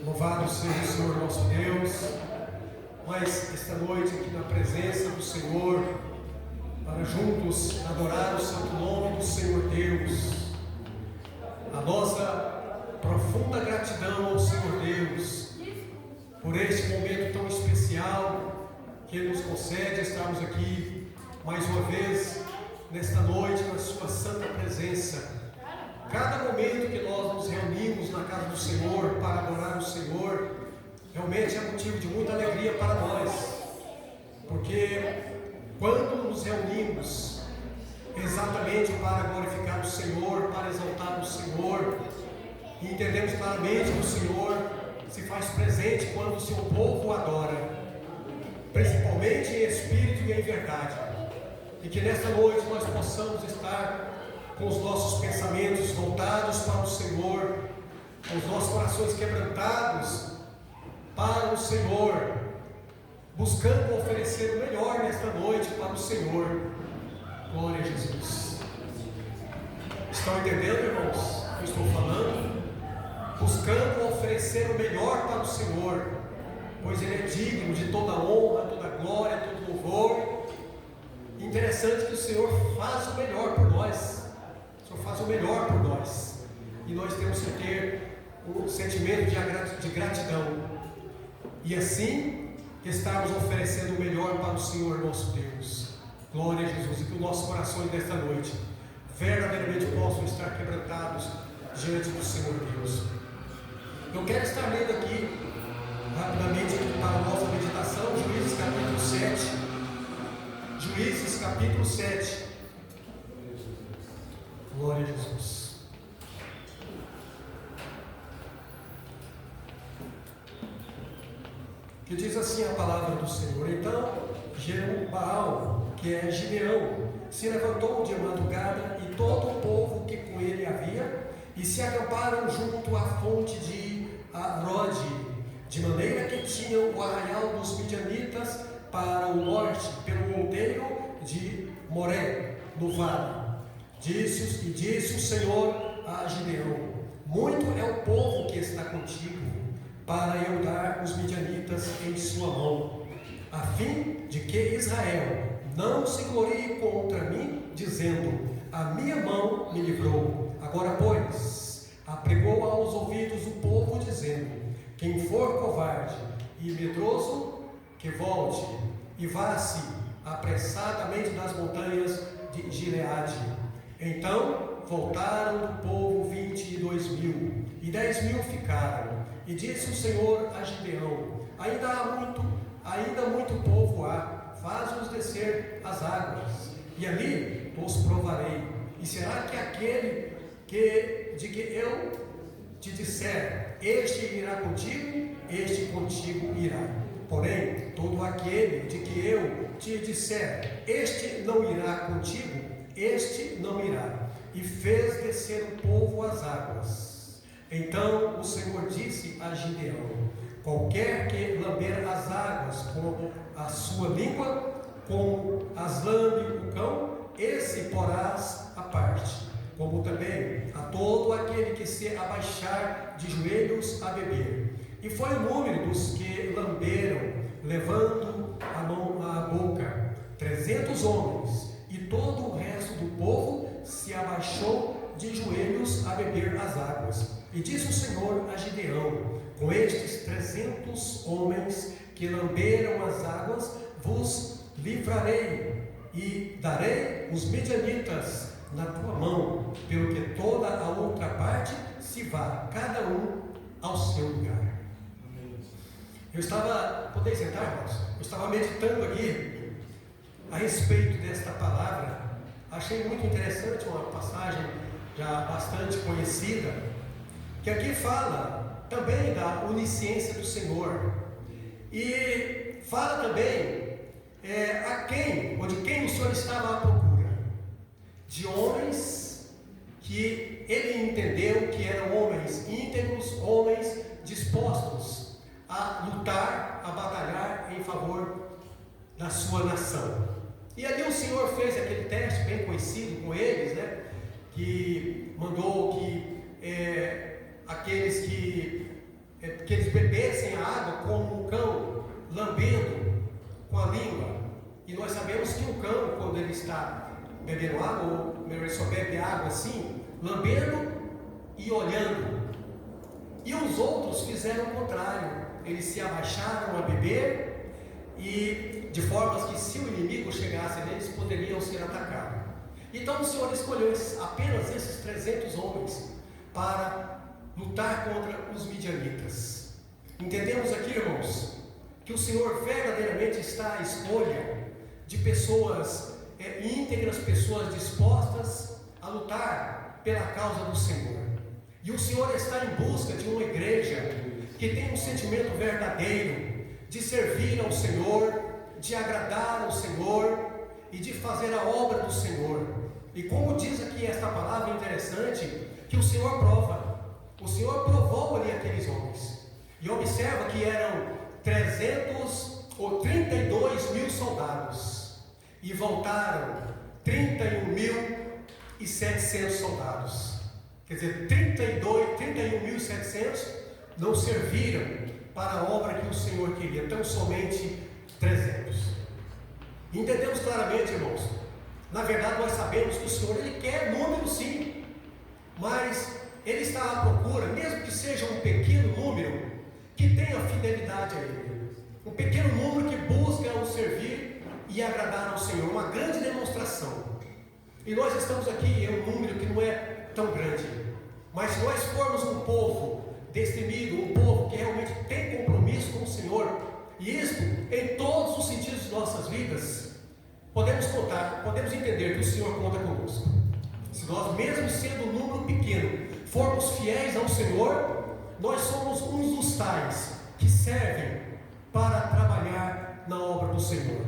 Louvado seja o Senhor nosso Deus, mas esta noite aqui na presença do Senhor, para juntos adorar o santo nome do Senhor Deus, a nossa profunda gratidão ao Senhor Deus, por este momento tão especial que Ele nos concede estarmos aqui mais uma vez, nesta noite, na sua santa presença. Cada momento que nós nos reunimos na casa do Senhor para adorar o Senhor, realmente é motivo de muita alegria para nós, porque quando nos reunimos exatamente para glorificar o Senhor, para exaltar o Senhor, e entendemos claramente que o Senhor se faz presente quando o seu povo o adora, principalmente em espírito e em verdade, e que nesta noite nós possamos estar com os nossos pensamentos voltados para o Senhor, com os nossos corações quebrantados para o Senhor, buscando oferecer o melhor nesta noite para o Senhor. Glória a Jesus. Estão entendendo, irmãos, o que eu estou falando? Buscando oferecer o melhor para o Senhor, pois Ele é digno de toda honra, toda glória, todo louvor. Interessante que o Senhor faz o melhor por nós. O Senhor faz o melhor por nós, e nós temos que ter um sentimento de gratidão, e assim estarmos oferecendo o melhor para o Senhor nosso Deus. Glória a Jesus, e que os nossos corações nesta noite verdadeiramente possam estar quebrantados diante do Senhor Deus. Eu quero estar lendo aqui rapidamente para a nossa meditação Juízes capítulo 7. Juízes capítulo 7. Glória a Jesus. Que diz assim a palavra do Senhor: Então Jerubaal, que é Gideão, se levantou de madrugada, e todo o povo que com ele havia, e se acamparam junto à fonte de Arode, de maneira que tinham o arraial dos midianitas para o norte, pelo monteiro de Moré, no vale. Disse o Senhor a Gideão: Muito é o povo que está contigo, para eu dar os midianitas em sua mão, a fim de que Israel não se glorie contra mim, dizendo: A minha mão me livrou. Agora, pois, apregou aos ouvidos o povo, dizendo: Quem for covarde e medroso, que volte e vá-se apressadamente das montanhas de Gileade. Então voltaram do povo 22.000, e 10.000 ficaram. E disse o Senhor a Gideão: Ainda muito povo há, faz-os descer as águas, e ali os provarei. E será que aquele de que eu te disser, este irá contigo, este contigo irá. Porém, todo aquele de que eu te disser, este não irá contigo, este não irá. E fez descer o povo às águas. Então o Senhor disse a Gideão: Qualquer que lamber as águas com a sua língua, como as lambe o cão, esse porás à parte. Como também a todo aquele que se abaixar de joelhos a beber. E foi o número dos que lamberam, levando a mão à boca, 300 homens. E todo o resto do povo se abaixou de joelhos a beber as águas. E disse o Senhor a Gideão: Com estes 300 homens que lamberam as águas, vos livrarei, e darei os midianitas na tua mão, pelo que toda a outra parte se vá, cada um ao seu lugar. Podem sentar, irmãos? Eu estava meditando aqui a respeito desta palavra. Achei muito interessante, uma passagem já bastante conhecida, que aqui fala também da onisciência do Senhor, e fala também a quem, ou de quem o Senhor estava à procura. De homens que ele entendeu que eram homens íntegros, homens dispostos a lutar, a batalhar em favor da sua nação. E ali o Senhor fez aquele teste bem conhecido com eles, né? Que mandou que aqueles que que eles bebessem a água como um cão, lambendo com a língua. E nós sabemos que o cão, quando ele está bebendo água, ou melhor, ele só bebe água assim, lambendo e olhando. E os outros fizeram o contrário, eles se abaixaram a beber, e de formas que, se o inimigo chegasse neles, poderiam ser atacados. Então o Senhor escolheu apenas esses 300 homens para lutar contra os midianitas. Entendemos aqui, irmãos, que o Senhor verdadeiramente está à escolha de pessoas íntegras, pessoas dispostas a lutar pela causa do Senhor. E o Senhor está em busca de uma igreja que tem um sentimento verdadeiro de servir ao Senhor, de agradar ao Senhor e de fazer a obra do Senhor. E como diz aqui esta palavra interessante, que o Senhor prova. O Senhor provou ali aqueles homens. E observa que eram 300 ou 32 mil soldados. E voltaram 31.700 soldados. Quer dizer, 31.700 não serviram para a obra que o Senhor queria, tão somente 300. Entendemos claramente, irmãos. Na verdade, nós sabemos que o Senhor, Ele quer número sim, mas Ele está à procura, mesmo que seja um pequeno número, que tenha fidelidade a Ele. Um pequeno número que busca o servir e agradar ao Senhor, uma grande demonstração. E nós estamos aqui em um número que não é tão grande, mas se nós formos um povo destemido, um povo que realmente tem compromisso com o Senhor, e isto em todos os sentidos de nossas vidas, podemos contar, podemos entender que o Senhor conta conosco. Se nós, mesmo sendo um número pequeno, formos fiéis ao Senhor, nós somos uns dos tais que servem para trabalhar na obra do Senhor.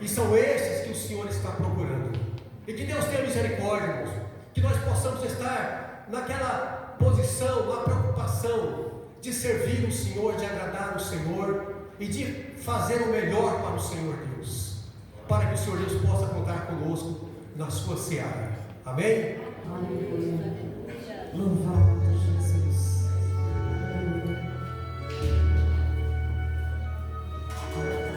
E são esses que o Senhor está procurando. E que Deus tenha misericórdia, irmãos, que nós possamos estar naquela posição, na preocupação de servir o Senhor, de agradar o Senhor e de fazer o melhor para o Senhor Deus, para que o Senhor Deus possa contar conosco na sua seara. Amém? Aleluia. Louvado Jesus. Aleluia. Por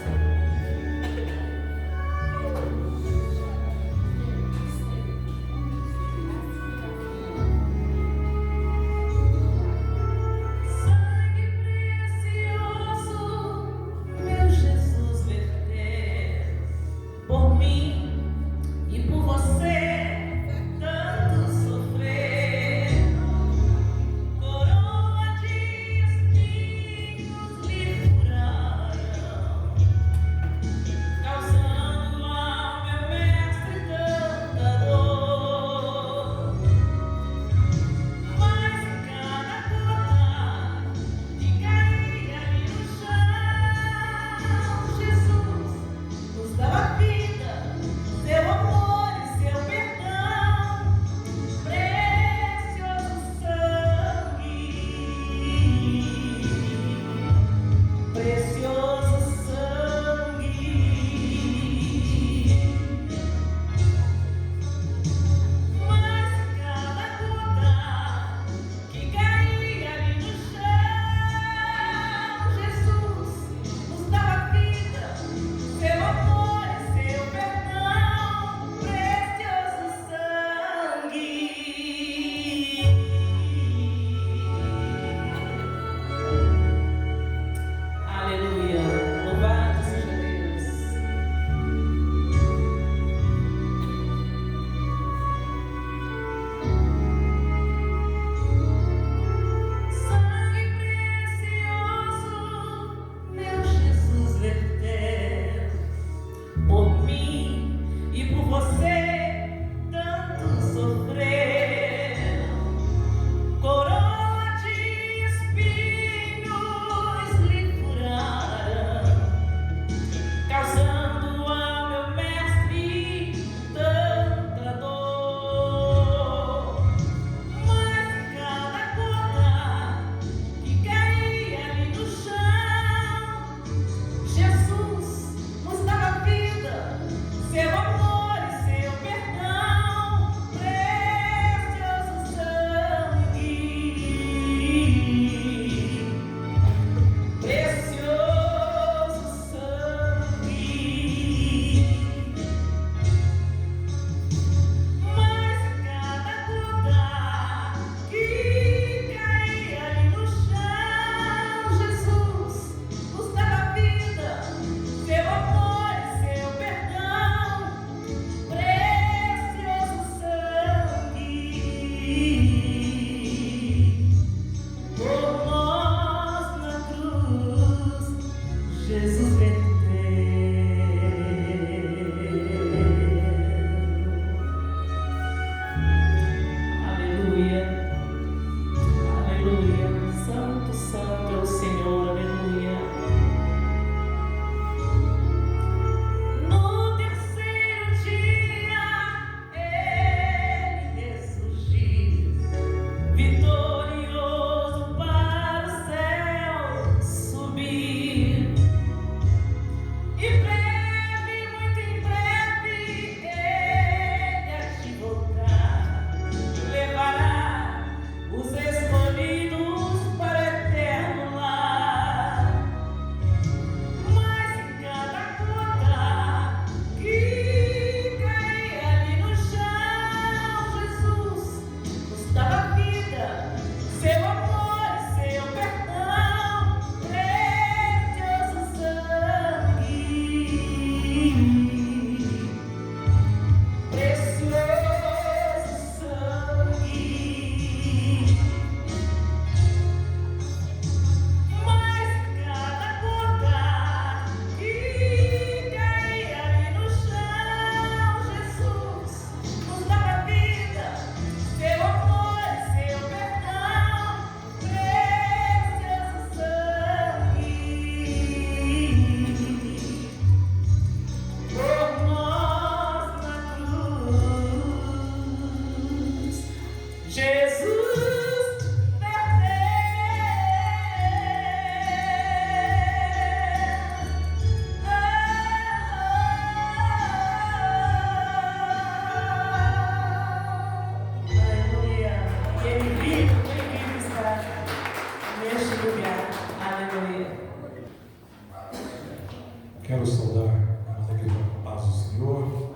Quero saudar a igreja com a paz do Senhor.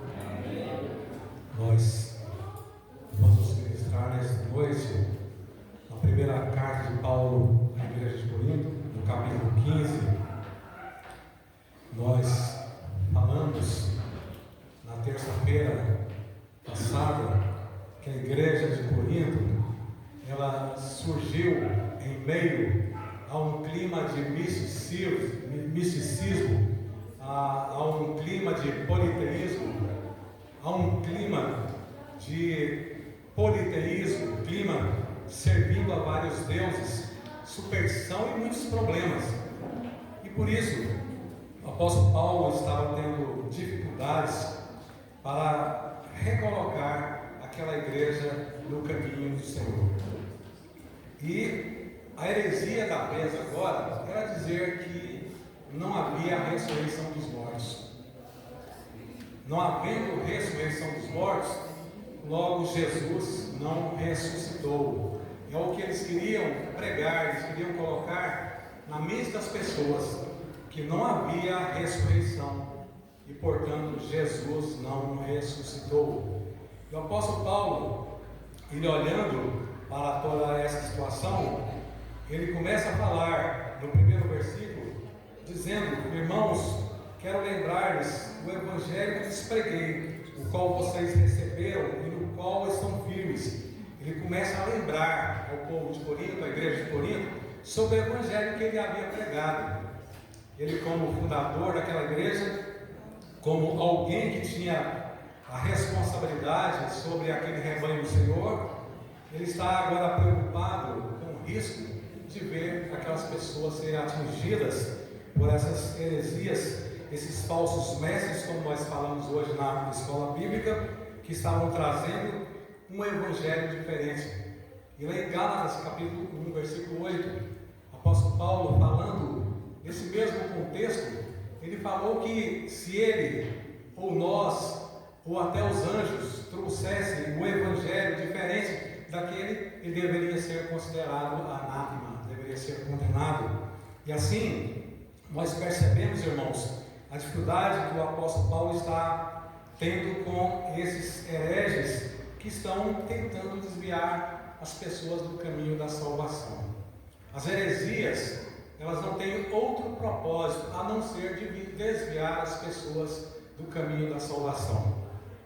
Nós vamos ministrar nesta noite a primeira carta de Paulo à igreja de Corinto, no capítulo 15. Nós falamos na terça-feira passada que a igreja de Corinto ela surgiu em meio a um clima de misticismo, a um clima de politeísmo, a um clima de politeísmo, clima servindo a vários deuses, superstição e muitos problemas. E por isso, o apóstolo Paulo estava tendo dificuldades para recolocar aquela igreja no caminho do Senhor. E a heresia da vez agora era dizer que não havia a ressurreição dos mortos. Não havendo ressurreição dos mortos, logo Jesus não ressuscitou. É o que eles queriam pregar, eles queriam colocar na mente das pessoas, que não havia ressurreição e portanto Jesus não ressuscitou. E o apóstolo Paulo, ele olhando para toda essa situação, ele começa a falar no primeiro versículo, dizendo: irmãos, quero lembrar-lhes o evangelho que lhes preguei, o qual vocês receberam e no qual estão firmes. Ele começa a lembrar ao povo de Corinto, à igreja de Corinto, sobre o evangelho que ele havia pregado. Ele, como fundador daquela igreja, como alguém que tinha a responsabilidade sobre aquele rebanho do Senhor, ele está agora preocupado com o risco de ver aquelas pessoas serem atingidas por essas heresias, esses falsos mestres, como nós falamos hoje na escola bíblica, que estavam trazendo um evangelho diferente. E lá em Gálatas, capítulo 1, versículo 8, o apóstolo Paulo, falando nesse mesmo contexto, ele falou que se ele, ou nós, ou até os anjos, trouxessem um evangelho diferente daquele, ele deveria ser considerado anátema, deveria ser condenado. E assim, nós percebemos, irmãos, a dificuldade que o apóstolo Paulo está tendo com esses hereges que estão tentando desviar as pessoas do caminho da salvação. As heresias, elas não têm outro propósito a não ser de desviar as pessoas do caminho da salvação.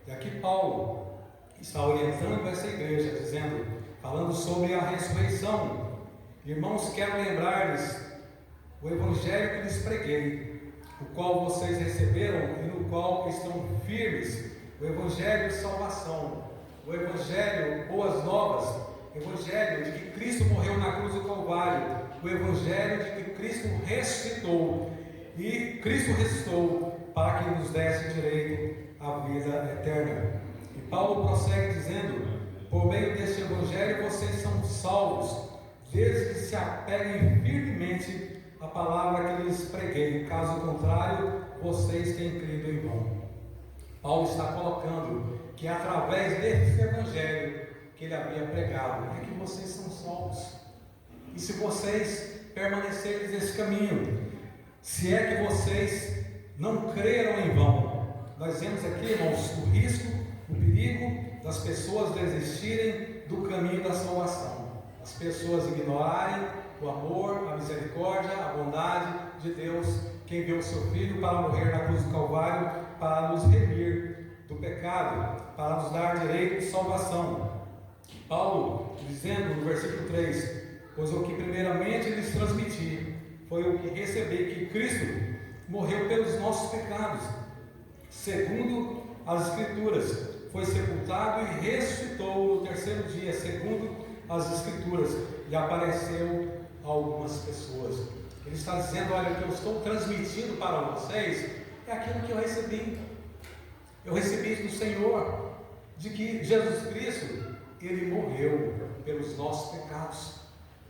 E aqui Paulo está orientando essa igreja, dizendo, falando sobre a ressurreição. Irmãos, quero lembrar-lhes o evangelho que lhes preguei, o qual vocês receberam e no qual estão firmes, o evangelho de salvação, o evangelho boas novas, o evangelho de que Cristo morreu na cruz do Calvário, o evangelho de que Cristo ressuscitou, e Cristo ressuscitou para que nos desse direito à vida eterna. E Paulo prossegue dizendo: por meio deste evangelho vocês são salvos, desde que se apeguem firmemente a palavra que lhes preguei, caso contrário, vocês têm crido em vão. Paulo está colocando que através desse evangelho que ele havia pregado, é que vocês são salvos. E se vocês permanecerem nesse caminho, se é que vocês não creram em vão, nós vemos aqui, irmãos, o risco, o perigo das pessoas desistirem do caminho da salvação, as pessoas ignorarem o amor, a misericórdia, a bondade de Deus, que enviou o seu Filho para morrer na cruz do Calvário, para nos remir do pecado, para nos dar direito de salvação. Paulo, dizendo no versículo 3, pois o que primeiramente lhes transmiti, foi o que recebi, que Cristo morreu pelos nossos pecados, segundo as Escrituras, foi sepultado e ressuscitou no terceiro dia, segundo as Escrituras, e apareceu a algumas pessoas. Ele está dizendo: olha, o que eu estou transmitindo para vocês é aquilo que eu recebi. Eu recebi do Senhor, de que Jesus Cristo, Ele morreu pelos nossos pecados.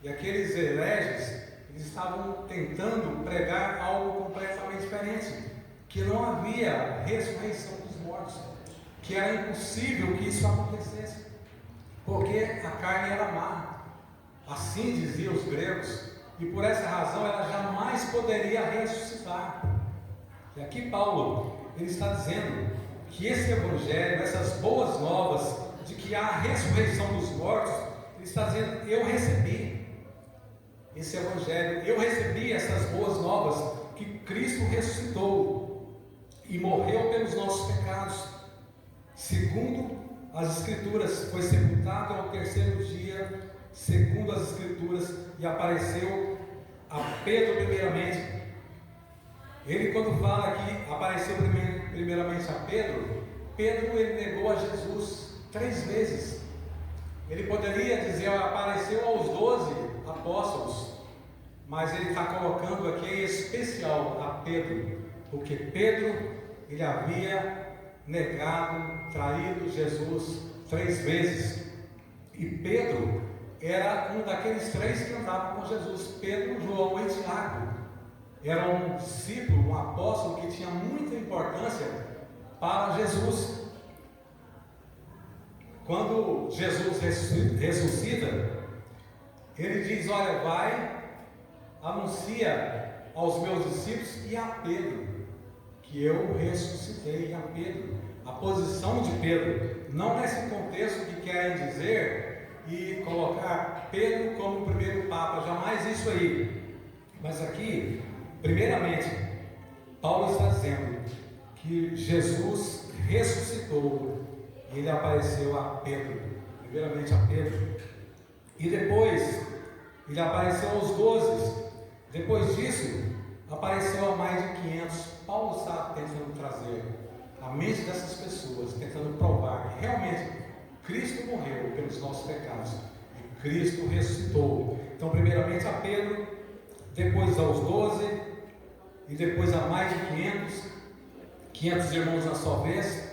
E aqueles hereges, eles estavam tentando pregar algo completamente diferente, que não havia ressurreição dos mortos, que era impossível que isso acontecesse, porque a carne era má. Assim diziam os gregos, e por essa razão ela jamais poderia ressuscitar. E aqui Paulo, ele está dizendo que esse evangelho, essas boas novas de que há a ressurreição dos mortos, ele está dizendo, eu recebi esse evangelho, eu recebi essas boas novas, que Cristo ressuscitou e morreu pelos nossos pecados, segundo as Escrituras, foi sepultado ao terceiro dia, segundo as Escrituras, e apareceu a Pedro primeiramente. Ele, quando fala aqui, apareceu primeiramente a Pedro, Pedro ele negou a Jesus 3 vezes. Ele poderia dizer, apareceu aos 12 apóstolos, mas ele está colocando aqui em especial a Pedro, porque Pedro, ele havia negado, traído Jesus 3 vezes, e Pedro era um daqueles 3 que andavam com Jesus, Pedro, João e Tiago. Era um discípulo, um apóstolo que tinha muita importância para Jesus. Quando Jesus ressuscita, ele diz, olha, vai, anuncia aos meus discípulos e a Pedro, que eu ressuscitei a Pedro. A posição de Pedro, não nesse contexto que querem dizer e colocar Pedro como o primeiro Papa, jamais isso aí. Mas aqui, primeiramente, Paulo está dizendo que Jesus ressuscitou e ele apareceu a Pedro, primeiramente a Pedro, e depois ele apareceu aos 12, depois disso apareceu a mais de 500. Paulo está tentando trazer a mente dessas pessoas, tentando provar que realmente Cristo morreu pelos nossos pecados e Cristo ressuscitou. Então, primeiramente a Pedro, depois aos 12 e depois a mais de 500 irmãos na sua vez,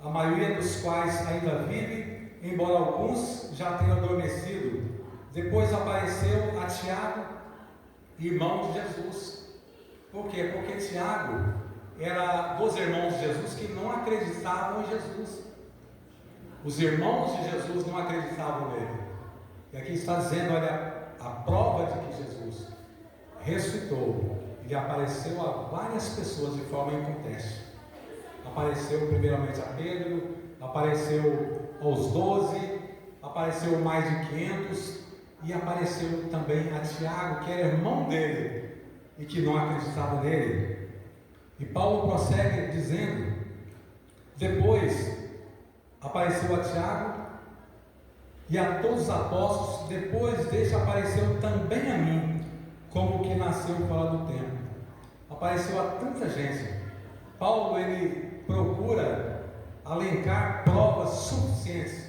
a maioria dos quais ainda vive, embora alguns já tenham adormecido. Depois apareceu a Tiago, irmão de Jesus. Por quê? Porque Tiago era dos irmãos de Jesus que não acreditavam em Jesus. Os irmãos de Jesus não acreditavam nele. E aqui está dizendo, olha, a prova de que Jesus ressuscitou. Ele apareceu a várias pessoas de forma inconteste. Apareceu primeiramente a Pedro, apareceu aos 12, apareceu mais de 500 e apareceu também a Tiago, que era irmão dele e que não acreditava nele. E Paulo prossegue dizendo, depois apareceu a Tiago e a todos os apóstolos, depois deste apareceu também a mim, como que nasceu fora do tempo. Apareceu a tanta gente. Paulo, ele procura alencar provas suficientes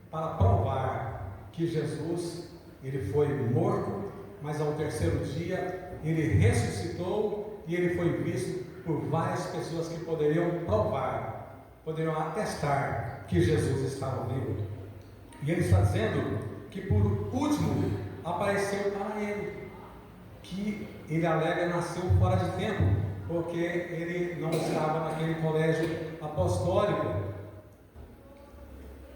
para provar que Jesus, ele foi morto, mas ao terceiro dia ele ressuscitou e ele foi visto por várias pessoas que poderiam provar, poderiam atestar que Jesus estava vivo. E ele está dizendo que por último apareceu para ele, que ele alega nasceu fora de tempo, porque ele não estava naquele colégio apostólico.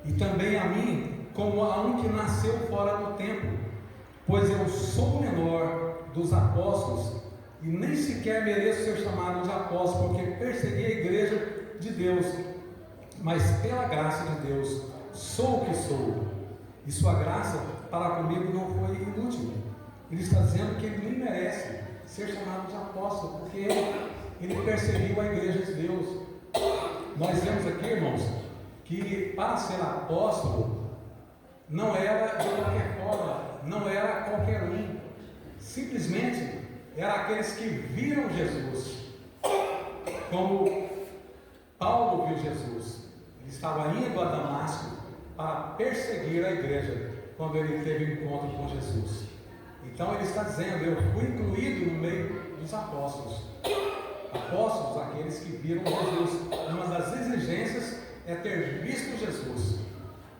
E também a mim, como a um que nasceu fora do tempo, pois eu sou o menor dos apóstolos e nem sequer mereço ser chamado de apóstolo, porque persegui a igreja de Deus, mas pela graça de Deus sou o que sou, e sua graça para comigo não foi inútil. Ele está dizendo que ele nem merece ser chamado de apóstolo, porque ele perseguiu a igreja de Deus. Nós vemos aqui, irmãos, que para ser apóstolo não era de qualquer forma, não era qualquer um, simplesmente era aqueles que viram Jesus, como Paulo viu Jesus. Ele estava indo a Damasco para perseguir a igreja quando ele teve encontro com Jesus. Então ele está dizendo, eu fui incluído no meio dos apóstolos. Apóstolos, aqueles que viram Jesus. Uma das exigências é ter visto Jesus.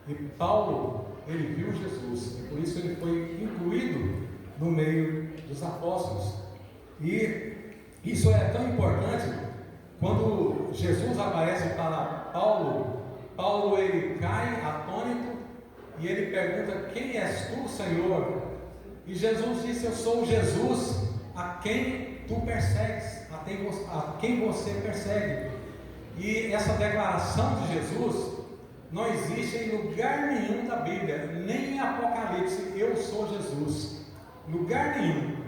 E Paulo, ele viu Jesus, e por isso ele foi incluído no meio dos apóstolos. E isso é tão importante. Quando Jesus aparece para Paulo, Paulo ele cai atônito e ele pergunta, quem és tu, Senhor? E Jesus disse, eu sou Jesus a quem tu persegues, a quem você persegue. E essa declaração de Jesus não existe em lugar nenhum da Bíblia, nem em Apocalipse. Eu sou Jesus. Lugar nenhum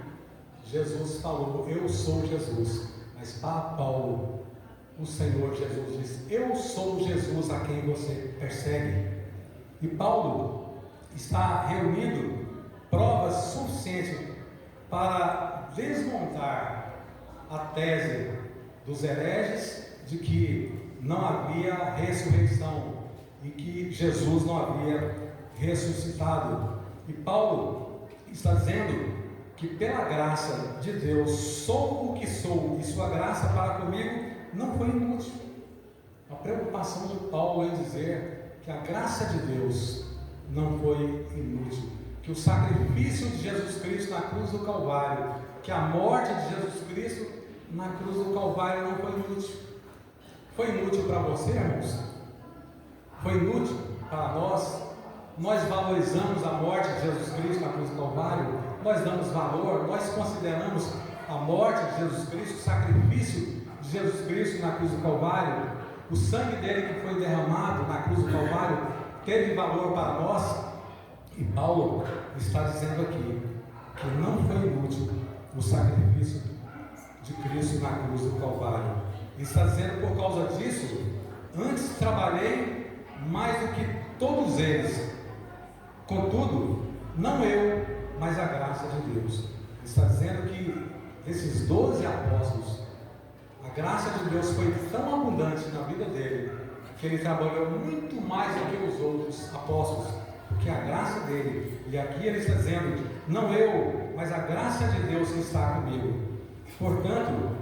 Jesus falou, eu sou Jesus. Mas para Paulo, o Senhor Jesus diz, eu sou Jesus a quem você persegue. E Paulo está reunindo provas suficientes para desmontar a tese dos hereges de que não havia ressurreição e que Jesus não havia ressuscitado. E Paulo está dizendo que pela graça de Deus sou o que sou, e sua graça para comigo não foi inútil. A preocupação de Paulo é dizer que a graça de Deus não foi inútil, que o sacrifício de Jesus Cristo na cruz do Calvário, que a morte de Jesus Cristo na cruz do Calvário não foi inútil. Foi inútil para você, irmãos? Foi inútil para nós? Nós valorizamos a morte de Jesus Cristo na cruz do Calvário? Nós damos valor? Nós consideramos a morte de Jesus Cristo, o sacrifício de Jesus Cristo na cruz do Calvário, o sangue dele que foi derramado na cruz do Calvário, teve valor para nós? E Paulo está dizendo aqui que não foi inútil o sacrifício de Cristo na cruz do Calvário. Ele está dizendo, por causa disso, antes trabalhei mais do que todos eles, contudo, não eu, mas a graça de Deus. Ele está dizendo que esses 12 apóstolos, a graça de Deus foi tão abundante na vida dele, que ele trabalhou muito mais do que os outros apóstolos, porque a graça dele, e aqui ele está dizendo, não eu, mas a graça de Deus que está comigo. Portanto,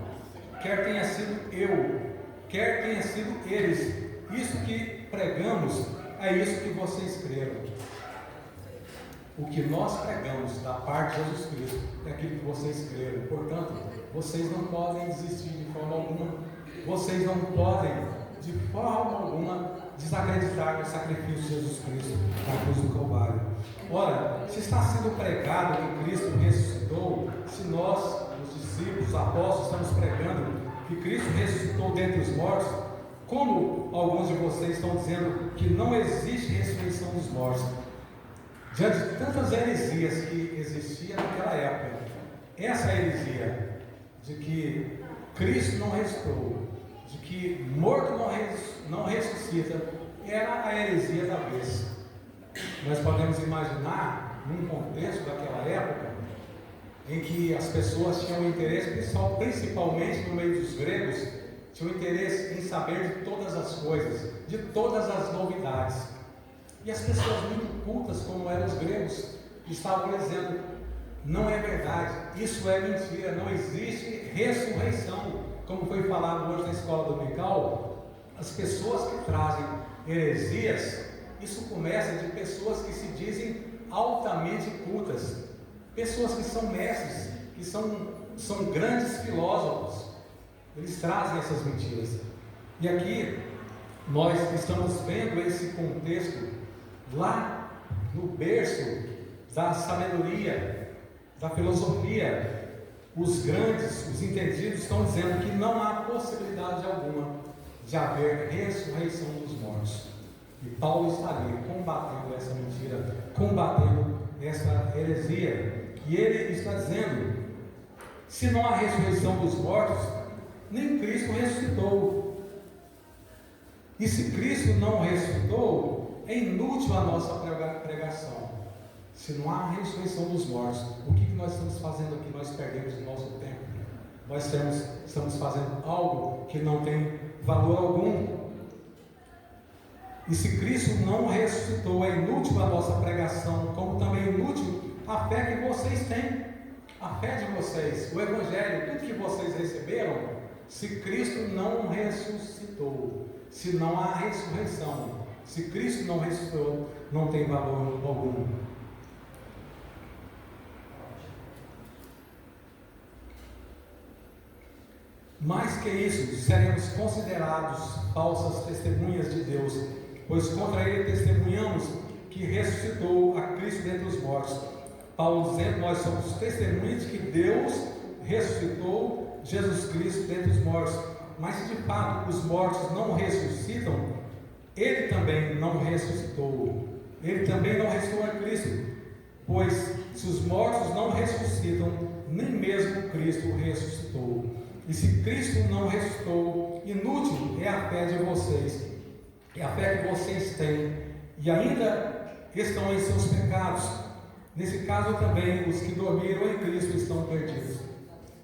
quer tenha sido eu, quer tenha sido eles, isso que pregamos é isso que vocês creram. O que nós pregamos da parte de Jesus Cristo é aquilo que vocês creram. Portanto, vocês não podem desistir de forma alguma. Vocês não podem, de forma alguma, desacreditar no sacrifício de Jesus Cristo na cruz do Calvário. Ora, se está sendo pregado que Cristo ressuscitou, se nós, os discípulos, os apóstolos, estamos pregando que Cristo ressuscitou dentre os mortos, como alguns de vocês estão dizendo que não existe ressurreição dos mortos? Diante de tantas heresias que existiam naquela época, essa heresia de que Cristo não ressuscitou, de que morto não ressuscita, era a heresia da vez. Nós podemos imaginar, num contexto daquela época, em que as pessoas tinham interesse, principalmente no meio dos gregos, tinham interesse em saber de todas as coisas, de todas as novidades. E as pessoas muito cultas, como eram os gregos, estavam dizendo, não é verdade, isso é mentira, não existe ressurreição. Como foi falado hoje na escola dominical, as pessoas que trazem heresias, isso começa de pessoas que se dizem altamente cultas, pessoas que são mestres, que são grandes filósofos, eles trazem essas mentiras. E aqui nós estamos vendo esse contexto lá no berço da sabedoria, da filosofia. Os grandes, os entendidos estão dizendo que não há possibilidade alguma de haver ressurreição dos mortos. E Paulo está ali combatendo essa mentira, combatendo essa heresia. E ele está dizendo, se não há ressurreição dos mortos, nem Cristo ressuscitou. E se Cristo não ressuscitou, é inútil a nossa pregação. Se não há ressurreição dos mortos, o que nós estamos fazendo aqui? Nós perdemos o nosso tempo. Nós estamos fazendo algo que não tem valor algum. E se Cristo não ressuscitou, é inútil a nossa pregação, como também é inútil a fé que vocês têm, a fé de vocês, o Evangelho, tudo que vocês receberam. Se Cristo não ressuscitou, se não há ressurreição, se Cristo não ressuscitou, não tem valor algum. Mais que isso, seremos considerados falsas testemunhas de Deus, pois contra ele testemunhamos que ressuscitou a Cristo dentre os mortos. Paulo dizendo, nós somos testemunhas de que Deus ressuscitou Jesus Cristo dentre os mortos. Mas se de fato os mortos não ressuscitam, Ele também não ressuscitou. Ele também não ressuscitou a Cristo. Pois se os mortos não ressuscitam, nem mesmo Cristo ressuscitou. E se Cristo não ressuscitou, inútil é a fé de vocês. É a fé que vocês têm e ainda estão em seus pecados. Nesse caso também, os que dormiram em Cristo estão perdidos.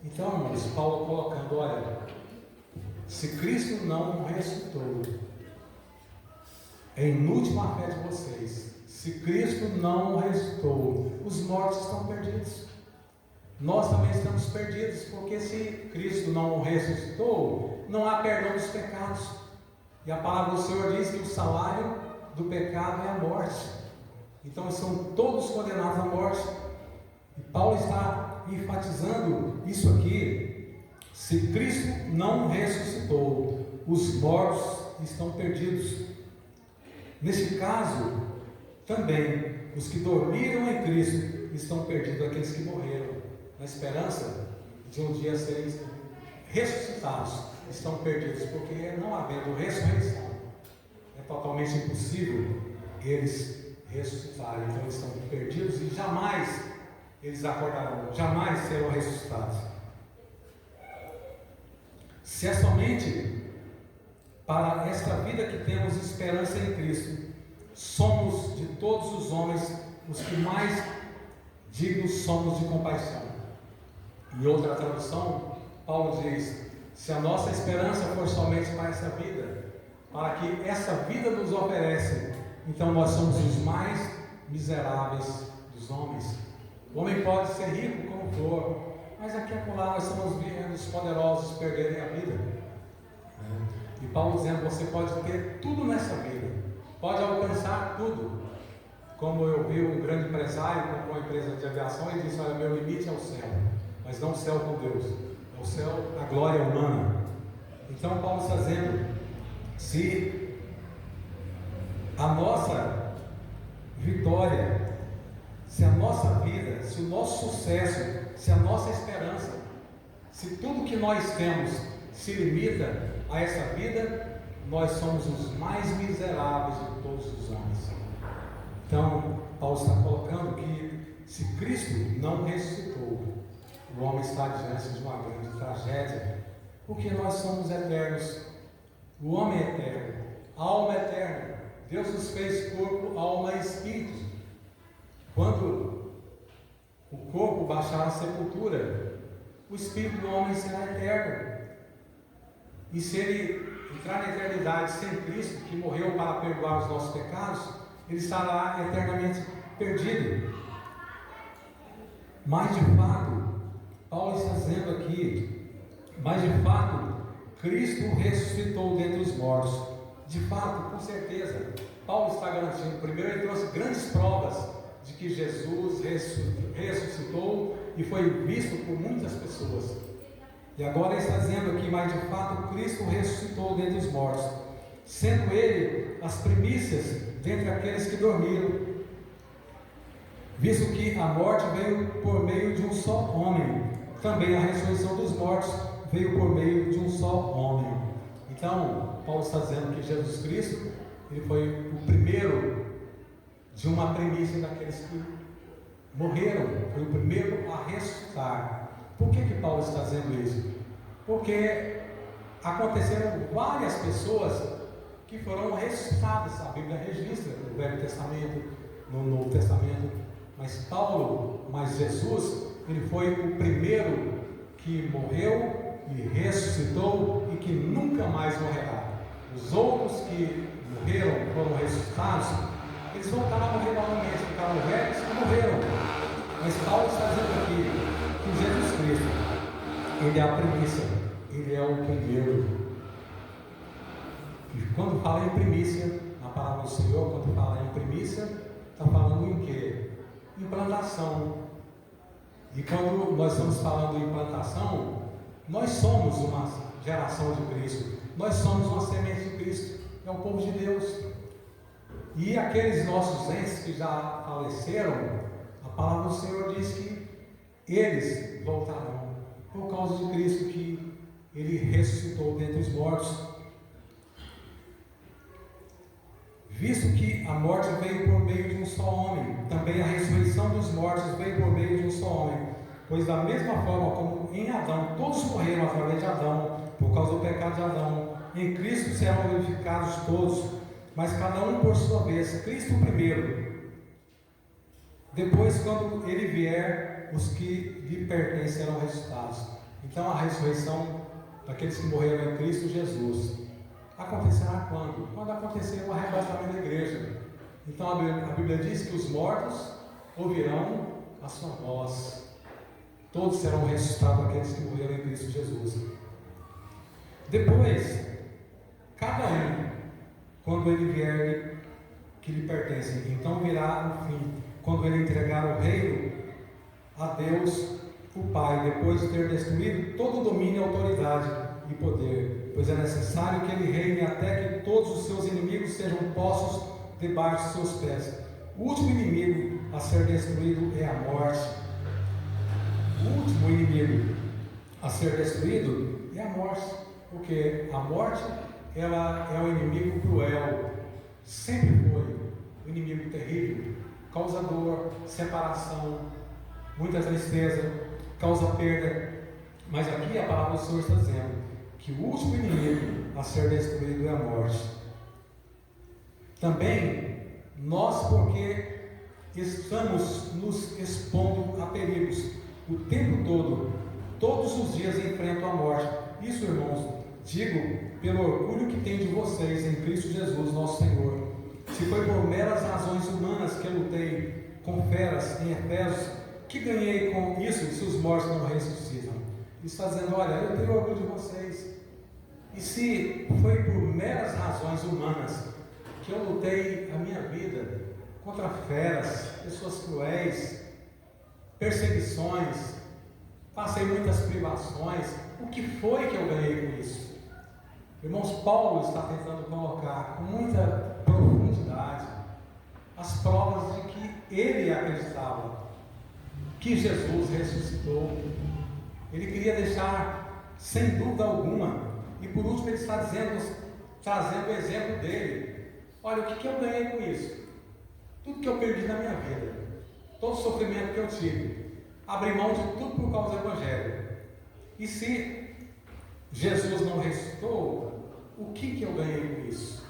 Então, irmãos, Paulo colocando, olha, se Cristo não ressuscitou, é inútil a fé de vocês. Se Cristo não ressuscitou, os mortos estão perdidos. Nós também estamos perdidos, porque se Cristo não ressuscitou, não há perdão dos pecados. E a palavra do Senhor diz que o salário do pecado é a morte. Então são todos condenados à morte. E Paulo está enfatizando isso aqui. Se Cristo não ressuscitou, os mortos estão perdidos. Nesse caso, também os que dormiram em Cristo estão perdidos, aqueles que morreram, na esperança de um dia serem ressuscitados, estão perdidos, porque não havendo ressurreição, é totalmente impossível eles ressuscitarem. Então eles estão perdidos e jamais eles acordarão, jamais serão ressuscitados. Se é somente para esta vida que temos esperança em Cristo, somos de todos os homens os que mais dignos somos de compaixão. Em outra tradução, Paulo diz: se a nossa esperança for somente para essa vida, para que essa vida nos oferece, então nós somos os mais miseráveis dos homens. O homem pode ser rico como for, mas aqui e acolá nós estamos vendo os poderosos perderem a vida. E Paulo dizendo: você pode ter tudo nessa vida, pode alcançar tudo. Como eu vi um grande empresário comprou uma empresa de aviação e disse: olha, meu limite é o céu, mas não o céu com Deus, é o céu, a glória humana. Então Paulo está dizendo: se a nossa vitória, se a nossa vida, se o nosso sucesso, se a nossa esperança, se tudo que nós temos se limita a essa vida, nós somos os mais miseráveis de todos os homens. Então, Paulo está colocando que se Cristo não ressuscitou, o homem está diante de uma grande tragédia, porque nós somos eternos. O homem é eterno, a alma é eterna. Deus nos fez corpo, alma e espírito. Quando o corpo baixar à sepultura, o espírito do homem será eterno. E se ele entrar na eternidade sem Cristo, que morreu para perdoar os nossos pecados, ele estará eternamente perdido. Mas de fato, Paulo está dizendo aqui, mas de fato, Cristo ressuscitou dentre os mortos. De fato, com certeza, Paulo está garantindo. Primeiro ele trouxe grandes provas de que Jesus ressuscitou e foi visto por muitas pessoas. E agora ele está dizendo aqui, mas de fato Cristo ressuscitou dentre os mortos, sendo ele as primícias dentre aqueles que dormiram, visto que a morte veio por meio de um só homem, também a ressurreição dos mortos veio por meio de um só homem. Então, Paulo está dizendo que Jesus Cristo, ele foi o primeiro de uma primícia daqueles que morreram, foi o primeiro a ressuscitar. Por que Paulo está dizendo isso? Porque aconteceram várias pessoas que foram ressuscitadas. A Bíblia registra no Velho Testamento, no Novo Testamento. Mas Jesus, ele foi o primeiro que morreu e ressuscitou e que nunca mais morrerá. Os outros que morreram, foram ressuscitados, eles voltaram a morrer novamente, ficaram velhos e morreram. Mas Paulo está dizendo aqui que Jesus Cristo, ele é a primícia, ele é o primeiro. E quando fala em primícia, na palavra do Senhor, quando fala em primícia, está falando em quê? Implantação. E quando nós estamos falando em implantação, nós somos uma geração de Cristo, nós somos uma semente de Cristo, é o povo de Deus. E aqueles nossos entes que já faleceram, a palavra do Senhor diz que eles voltarão. por causa de Cristo, que Ele ressuscitou dentre os mortos. Visto que a morte veio por meio de um só homem, também a ressurreição dos mortos veio por meio de um só homem. Pois da mesma forma como em Adão todos morreram através de Adão, por causa do pecado de Adão, em Cristo serão glorificados todos, mas cada um por sua vez. Cristo primeiro, depois, quando Ele vier, os que lhe pertencem serão ressuscitados. Então a ressurreição daqueles que morreram em Cristo Jesus acontecerá quando? Quando acontecer o arrebatamento da igreja. Então a Bíblia diz que os mortos ouvirão a sua voz. Todos serão ressuscitados, aqueles que morreram em Cristo Jesus. Depois, cada um, quando Ele vier, que lhe pertence, então virá o fim, quando Ele entregar o reino a Deus, o Pai, depois de ter destruído todo o domínio, autoridade e poder, pois é necessário que Ele reine até que todos os seus inimigos sejam postos debaixo de seus pés. O último inimigo a ser destruído é a morte. O último inimigo a ser destruído é a morte, porque a morte, ela é um inimigo cruel, sempre foi um inimigo terrível, causa dor, separação, muita tristeza, causa perda. Mas aqui a palavra do Senhor está dizendo que o último inimigo a ser destruído é a morte. Também nós, porque estamos nos expondo a perigos o tempo todo, todos os dias enfrento a morte. Isso, irmãos, digo pelo orgulho que tenho de vocês em Cristo Jesus, nosso Senhor. Se foi por meras razões humanas que eu lutei com feras em Efésios, que ganhei com isso se os mortos não ressuscitam? Ele está dizendo: olha, eu tenho orgulho de vocês. E se foi por meras razões humanas que eu lutei a minha vida contra feras, pessoas cruéis, perseguições, passei muitas privações, o que foi que eu ganhei com isso? Irmãos, Paulo está tentando colocar com muita profundidade as provas de que ele acreditava que Jesus ressuscitou. Ele queria deixar sem dúvida alguma, e por último ele está dizendo, trazendo o exemplo dele: olha, o que eu ganhei com isso? Tudo que eu perdi na minha vida, todo o sofrimento que eu tive, abri mão de tudo por causa do Evangelho. E se Jesus não ressuscitou, o que eu ganhei com isso?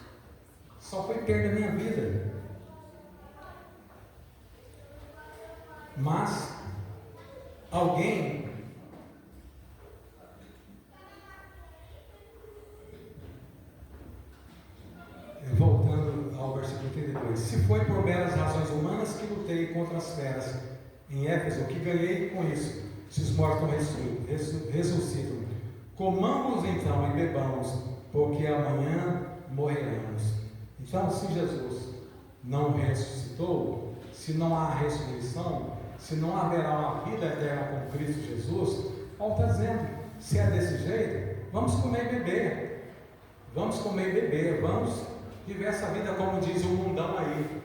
Só foi perda minha vida. Mas alguém voltando ao versículo 32, se foi por meras razões humanas que lutei contra as feras em Éfeso, que ganhei com isso, se os mortos não ressuscitam? Comamos então e bebamos, porque amanhã morreremos. Então, se Jesus não ressuscitou, se não há ressurreição, se não haverá uma vida eterna com Cristo Jesus, Paulo está dizendo: se é desse jeito, vamos comer e beber, vamos comer e beber, vamos viver essa vida como diz o mundão aí,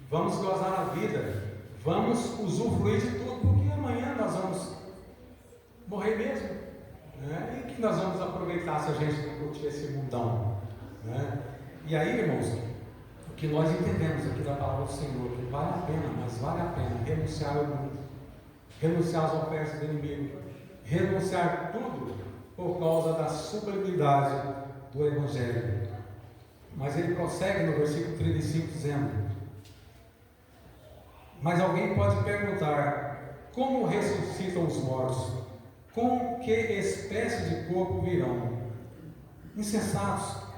vamos gozar a vida, vamos usufruir de tudo, porque amanhã nós vamos morrer mesmo, né? E que nós vamos aproveitar se a gente não curtir esse mundão, né? E aí, irmãos, o que nós entendemos aqui da palavra do Senhor, que vale a pena, mas vale a pena renunciar ao mundo, renunciar às ofertas do inimigo, renunciar tudo por causa da sublimidade do Evangelho. Mas ele prossegue no versículo 35 dizendo: mas alguém pode perguntar: como ressuscitam os mortos? Com que espécie de corpo virão? Insensatos!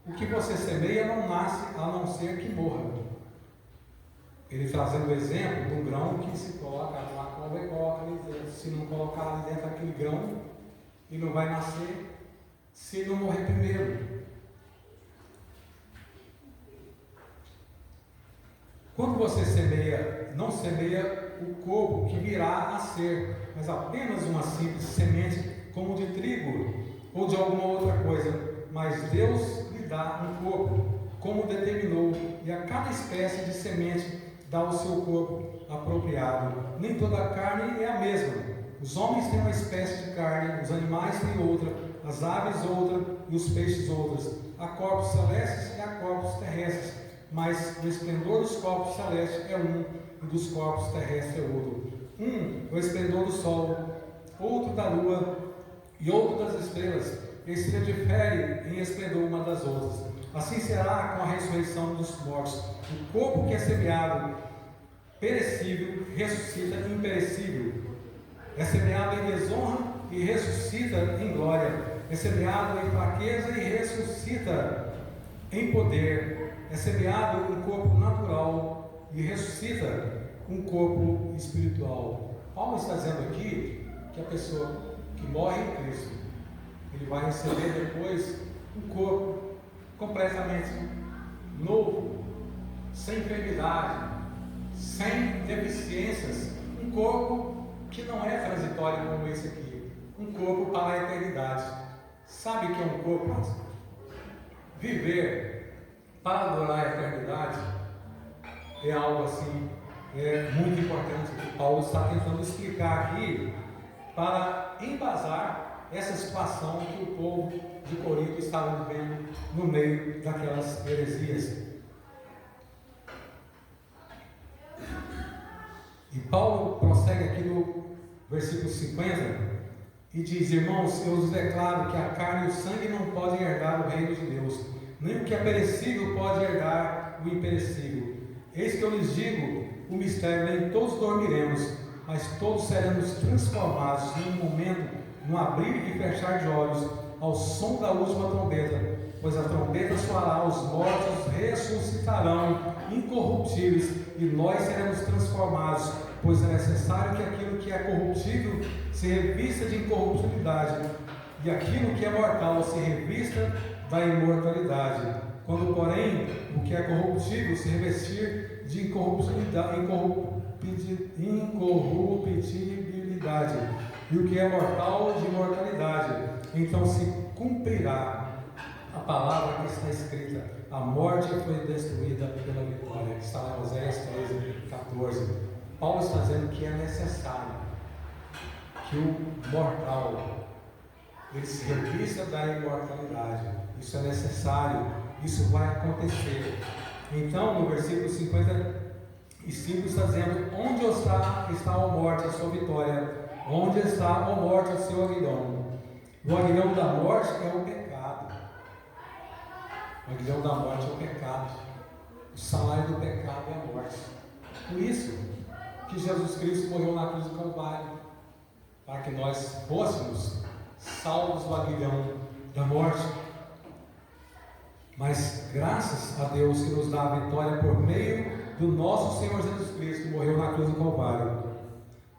O que você semeia não nasce a não ser que morra. Ele trazendo o exemplo de um grão que se coloca na cova e coloca ali dentro. Se não colocar ali dentro aquele grão, ele não vai nascer se ele não morrer primeiro. Quando você semeia, não semeia o corpo que virá a ser, mas apenas uma simples semente, como de trigo ou de alguma outra coisa. Mas Deus lhe dá um corpo, como determinou, e a cada espécie de semente dá o seu corpo apropriado. Nem toda a carne é a mesma, Os homens têm uma espécie de carne, os animais têm outra, as aves outra e os peixes outras. Há corpos celestes e há corpos terrestres, mas o esplendor dos corpos celestes é um e dos corpos terrestres é outro. Um é o esplendor do sol, outro da lua e outro das estrelas. Estrela difere em esplendor uma das outras. Assim será com a ressurreição dos mortos. O corpo que é semeado perecível ressuscita imperecível. É semeado em desonra e ressuscita em glória. É semeado em fraqueza e ressuscita em poder. É semeado um corpo natural e ressuscita um corpo espiritual. Paulo está dizendo aqui que a pessoa que morre em Cristo, ele vai receber depois um corpo completamente novo, sem enfermidade, sem deficiências, um corpo que não é transitório como esse aqui, um corpo para a eternidade. Sabe o que é um corpo? Viver para adorar a eternidade é algo assim, muito importante, que Paulo está tentando explicar aqui para embasar essa situação que o povo de Corinto estava vivendo no meio daquelas heresias. E Paulo prossegue aqui no versículo 50 e diz: irmãos, eu vos declaro que a carne e o sangue não podem herdar o reino de Deus, nem o que é perecível pode herdar o imperecível. Eis que eu lhes digo o mistério: nem todos dormiremos, mas todos seremos transformados em um momento, no abrir e fechar de olhos, ao som da última trombeta. Pois a trombeta soará, os mortos ressuscitarão incorruptíveis, e nós seremos transformados, pois é necessário que aquilo que é corruptível se revista de incorruptibilidade, e aquilo que é mortal se revista da imortalidade. Quando, porém, o que é corruptível se revestir de incorruptibilidade, e o que é mortal de imortalidade, então se cumprirá a palavra que está escrita: a morte foi destruída pela vitória, que está em Oséias 13:14. Paulo está dizendo que é necessário que o mortal ele se revista da imortalidade. Isso é necessário, isso vai acontecer. Então, no versículo 55 está dizendo: onde está a morte, a sua vitória? Onde está a morte, o seu aguilhão? O aguilhão da morte é o pecado. O aguilhão da morte é o pecado. O salário do pecado é a morte. Por isso que Jesus Cristo morreu na cruz do Calvário, para que nós fôssemos salvos do aguilhão da morte. Mas graças a Deus que nos dá a vitória por meio do nosso Senhor Jesus Cristo, que morreu na cruz do Calvário.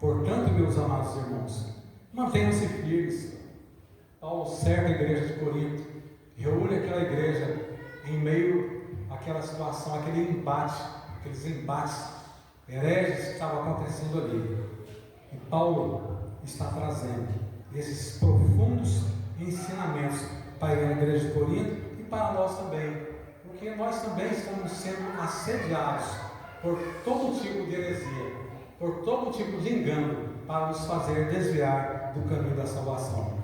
Portanto, meus amados irmãos, mantenham-se firmes. Paulo cerca a igreja de Corinto, reúne aquela igreja em meio àquela situação, aqueles embates hereges que estavam acontecendo ali. E Paulo está trazendo esses profundos ensinamentos para a igreja de Corinto e para nós também, porque nós também estamos sendo assediados por todo tipo de heresia, por todo tipo de engano, para nos fazer desviar do caminho da salvação.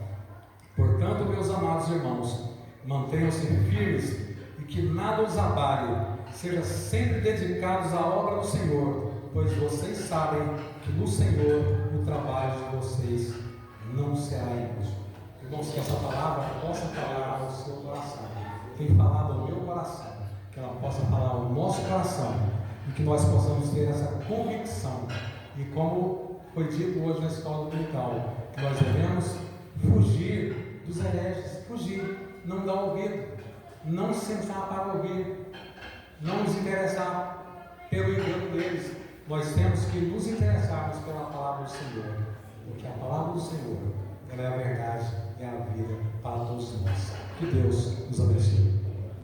Portanto, meus amados irmãos, mantenham-se firmes e que nada os abale, sejam sempre dedicados à obra do Senhor, pois vocês sabem que no Senhor o trabalho de vocês não será inútil. Irmãos, que essa palavra possa falar ao seu coração. Tem falado ao meu coração, que ela possa falar ao nosso coração, e que nós possamos ter essa convicção. E como foi dito hoje na escola dominical, que nós devemos fugir dos hereges, fugir, não dar ouvido, não sentar para ouvir, não nos interessar pelo engano deles. Nós temos que nos interessarmos pela palavra do Senhor, porque a palavra do Senhor, ela é a verdade, é a vida para todos nós. Que Deus nos abençoe.